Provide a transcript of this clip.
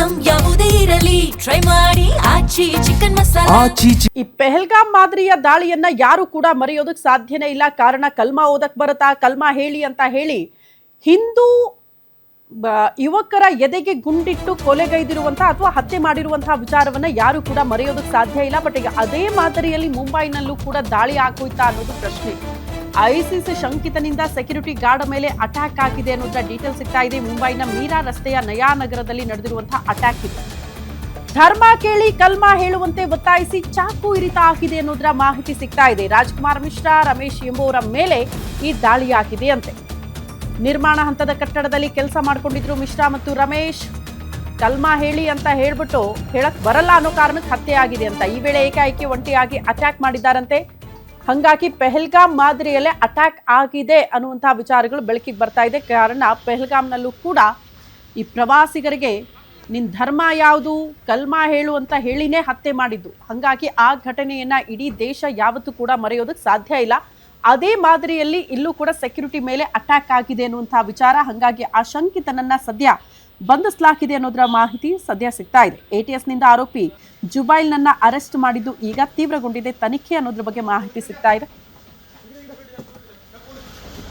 Item ಯಾವುದೇ ಇರಲಿ try ಮಾಡಿ ಆಚಿ ಚಿಕನ್ ಮಸಾಲಾ. ಈ ಪೆಹಲ್ಗಾಮ್ ಮಾದರಿಯ ದಾಳಿಯನ್ನ ಯಾರು ಕೂಡ ಮರೆಯೋದಕ್ಕೆ ಸಾಧ್ಯನೇ ಇಲ್ಲ. ಕಾರಣ ಕಲ್ಮಾ ಓದಕ್ ಬರುತ್ತಾ, ಕಲ್ಮಾ ಹೇಳಿ ಅಂತ ಹೇಳಿ ಹಿಂದೂ ಯುವಕರ ಎದೆಗೆ ಗುಂಡಿಟ್ಟು ಕೊಲೆಗೈದಿರುವಂತಹ ಅಥವಾ ಹತ್ಯೆ ಮಾಡಿರುವಂತಹ ವಿಚಾರವನ್ನ ಯಾರು ಕೂಡ ಮರೆಯೋದಕ್ಕೆ ಸಾಧ್ಯ ಇಲ್ಲ. ಬಟ್ ಈಗ ಅದೇ ಮಾದರಿಯಲ್ಲಿ ಮುಂಬೈನಲ್ಲೂ ಕೂಡ ದಾಳಿ ಆಗೋಯ್ತಾ ಅನ್ನೋದು ಪ್ರಶ್ನೆ. ಐಸಿಸ್ ಶಂಕಿತನಿಂದ ಸೆಕ್ಯೂರಿಟಿ ಗಾರ್ಡ್ ಮೇಲೆ ಅಟ್ಯಾಕ್ ಆಗಿದೆ ಅನ್ನೋದ್ರ ಡೀಟೇಲ್ ಸಿಗ್ತಾ ಇದೆ. ಮುಂಬೈನ ಮೀರಾ ರಸ್ತೆಯ ನಯಾ ನಗರದಲ್ಲಿ ನಡೆದಿರುವಂತಹ ಅಟ್ಯಾಕ್ ಇದೆ. ಧರ್ಮ ಕೇಳಿ ಕಲ್ಮಾ ಹೇಳುವಂತೆ ಒತ್ತಾಯಿಸಿ ಚಾಕು ಇರಿತ ಆಗಿದೆ ಅನ್ನೋದ್ರ ಮಾಹಿತಿ ಸಿಗ್ತಾ ಇದೆ. ರಾಜ್ಕುಮಾರ್ ಮಿಶ್ರಾ, ರಮೇಶ್ ಎಂಬುವರ ಮೇಲೆ ಈ ದಾಳಿ ಆಗಿದೆ ಅಂತೆ. ನಿರ್ಮಾಣ ಹಂತದ ಕಟ್ಟಡದಲ್ಲಿ ಕೆಲಸ ಮಾಡ್ಕೊಂಡಿದ್ರು ಮಿಶ್ರಾ ಮತ್ತು ರಮೇಶ್. ಕಲ್ಮಾ ಹೇಳಿ ಅಂತ ಹೇಳ್ಬಿಟ್ಟು ಹೇಳಕ್ ಬರಲ್ಲ ಅನ್ನೋ ಕಾರಣಕ್ಕೆ ಹತ್ಯೆ ಆಗಿದೆ ಅಂತ. ಈ ವೇಳೆ ಏಕಾಏಕಿ ಒಂಟಿಯಾಗಿ ಅಟ್ಯಾಕ್ ಮಾಡಿದ್ದಾರಂತೆ. ಹಂಗಾಗಿ ಪೆಹಲ್ಗಾಮ್ ಮಾದರಿಯಲ್ಲೇ ಅಟ್ಯಾಕ್ ಆಗಿದೆ ಅನ್ನುವಂತಹ ವಿಚಾರಗಳು ಬೆಳಕಿಗೆ ಬರ್ತಾ ಇದೆ. ಕಾರಣ ಪೆಹಲ್ಗಾಮ್ನಲ್ಲೂ ಕೂಡ ಈ ಪ್ರವಾಸಿಗರಿಗೆ ನಿನ್ ಧರ್ಮ ಯಾವುದು, ಕಲ್ಮಾ ಹೇಳು ಅಂತ ಹೇಳಿನೇ ಹತ್ಯೆ ಮಾಡಿದ್ದು. ಹಾಗಾಗಿ ಆ ಘಟನೆಯನ್ನ ಇಡೀ ದೇಶ ಯಾವತ್ತೂ ಕೂಡ ಮರೆಯೋದಕ್ಕೆ ಸಾಧ್ಯ ಇಲ್ಲ. ಅದೇ ಮಾದರಿಯಲ್ಲಿ ಇಲ್ಲೂ ಕೂಡ ಸೆಕ್ಯೂರಿಟಿ ಮೇಲೆ ಅಟ್ಯಾಕ್ ಆಗಿದೆ ಅನ್ನುವಂತಹ ವಿಚಾರ. ಹಾಗಾಗಿ ಆ ಶಂಕಿತನನ್ನ ಸದ್ಯ ಬಂಧಿಸಲಾಗಿದೆ ಅನ್ನೋದರ ಮಾಹಿತಿ ಸದ್ಯ ಸಿಗ್ತಾ ಇದೆ. ATSನಿಂದ ಆರೋಪಿ ಜುಬೈಲ್ನನ್ನ ಅರೆಸ್ಟ್ ಮಾಡಿದ್ದು ಈಗ ತೀವ್ರಗೊಂಡಿದೆ ತನಿಖೆ ಅನ್ನೋದ್ರ ಬಗ್ಗೆ ಮಾಹಿತಿ ಸಿಗ್ತಾ ಇದೆ.